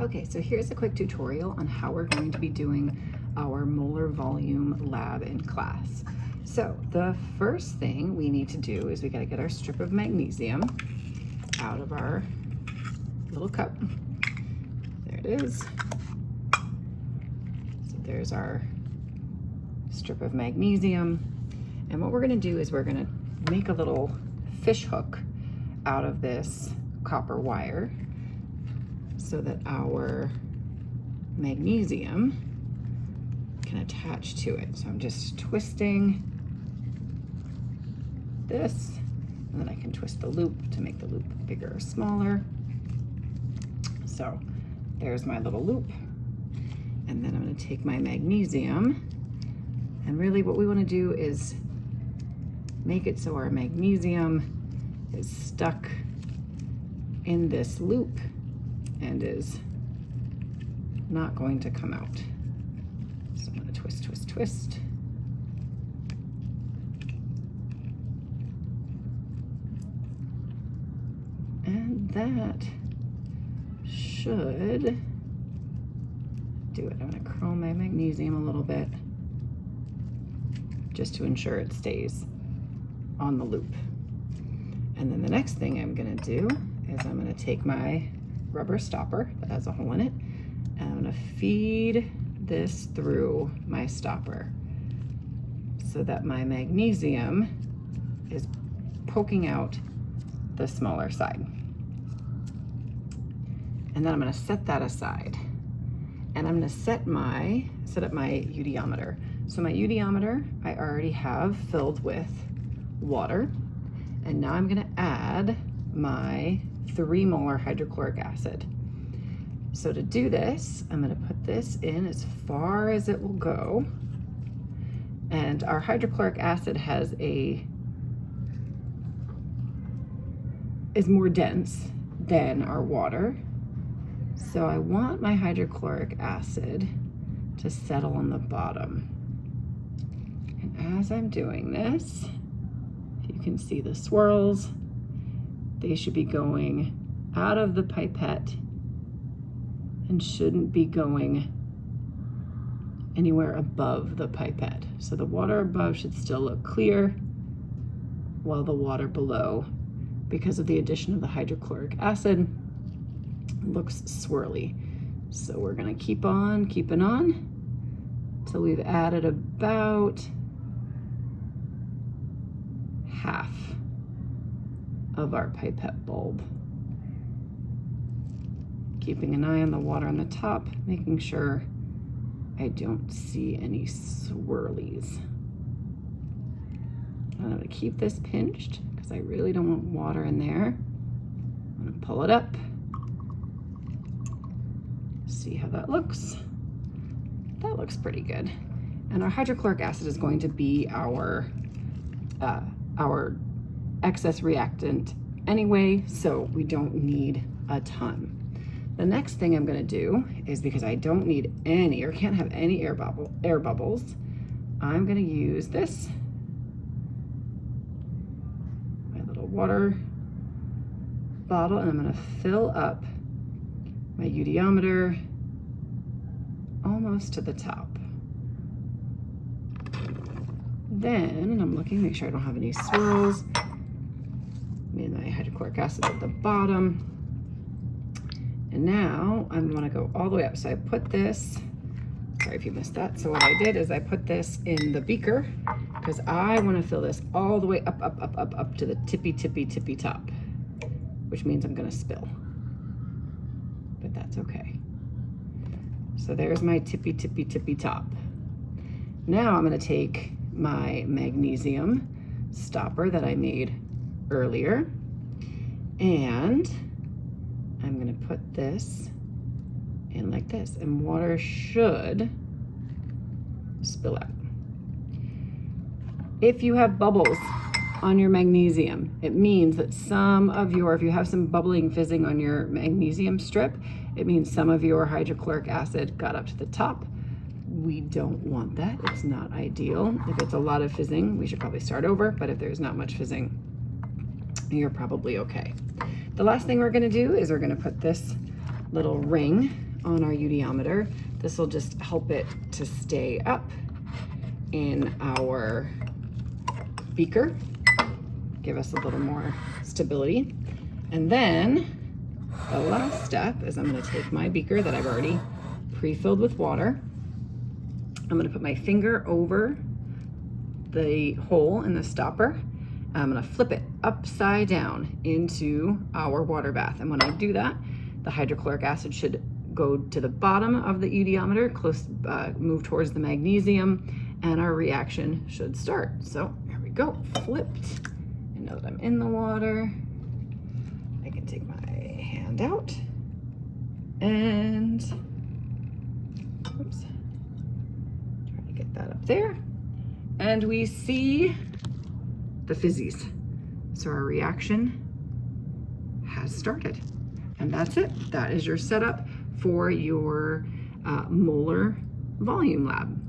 Okay, so here's a quick tutorial on how we're going to be doing our molar volume lab in class. So the first thing we need to do is we got to get our strip of magnesium out of our little cup. There it is. So there's our strip of magnesium. And what we're going to do is we're going to make a little fish hook out of this copper wire so that our magnesium can attach to it. So I'm just twisting this, and then I can twist the loop to make the loop bigger or smaller. So there's my little loop. And then I'm going to take my magnesium, and really what we want to do is make it so our magnesium is stuck in this loop and is not going to come out. So I'm going to twist, twist, twist. And that should do it. I'm going to curl my magnesium a little bit just to ensure it stays on the loop. And then the next thing I'm going to do is I'm going to take my rubber stopper that has a hole in it, and I'm going to feed this through my stopper so that my magnesium is poking out the smaller side. And then I'm going to set that aside, and I'm going to set up my eudiometer. So my eudiometer I already have filled with water, and now I'm going to add my 3 molar hydrochloric acid. So to do this, I'm going to put this in as far as it will go. And our hydrochloric acid is more dense than our water. So I want my hydrochloric acid to settle on the bottom. And as I'm doing this, if you can see the swirls, they should be going out of the pipette and shouldn't be going anywhere above the pipette. So the water above should still look clear, while the water below, because of the addition of the hydrochloric acid, looks swirly. So we're gonna keep on keeping on till we've added about half of our pipette bulb. Keeping an eye on the water on the top, making sure I don't see any swirlies. I'm gonna keep this pinched because I really don't want water in there. I'm gonna pull it up. See how that looks. That looks pretty good. And our hydrochloric acid is going to be our excess reactant anyway, so we don't need a ton. The next thing I'm going to do is, because I don't need any or can't have any air bubbles, I'm going to use this, my little water bottle, and I'm going to fill up my eudiometer almost to the top. Then I'm looking, make sure I don't have any swirls. And my hydrochloric acid at the bottom. And now I'm going to go all the way up. So I put this, sorry if you missed that. So what I did is I put this in the beaker because I want to fill this all the way up to the tippy top, which means I'm going to spill. But that's okay. So there's my tippy top. Now I'm going to take my magnesium stopper that I made earlier, and I'm going to put this in like this, and water should spill out. If you have bubbles on your magnesium, it means that if you have some bubbling fizzing on your magnesium strip, it means some of your hydrochloric acid got up to the top. We don't want that. It's not ideal. If it's a lot of fizzing, we should probably start over, but if there's not much fizzing, you're probably okay. The last thing we're going to do is we're going to put this little ring on our UDometer. This will just help it to stay up in our beaker, give us a little more stability. And then the last step is I'm going to take my beaker that I've already pre-filled with water. I'm going to put my finger over the hole in the stopper. I'm going to flip it upside down into our water bath. And when I do that, the hydrochloric acid should go to the bottom of the UDometer, move towards the magnesium, and our reaction should start. So here we go, flipped. And now that I'm in the water, I can take my hand out and, oops, try to get that up there. And we see the fizzies. So our reaction has started. And that's it. That is your setup for your Molar volume lab.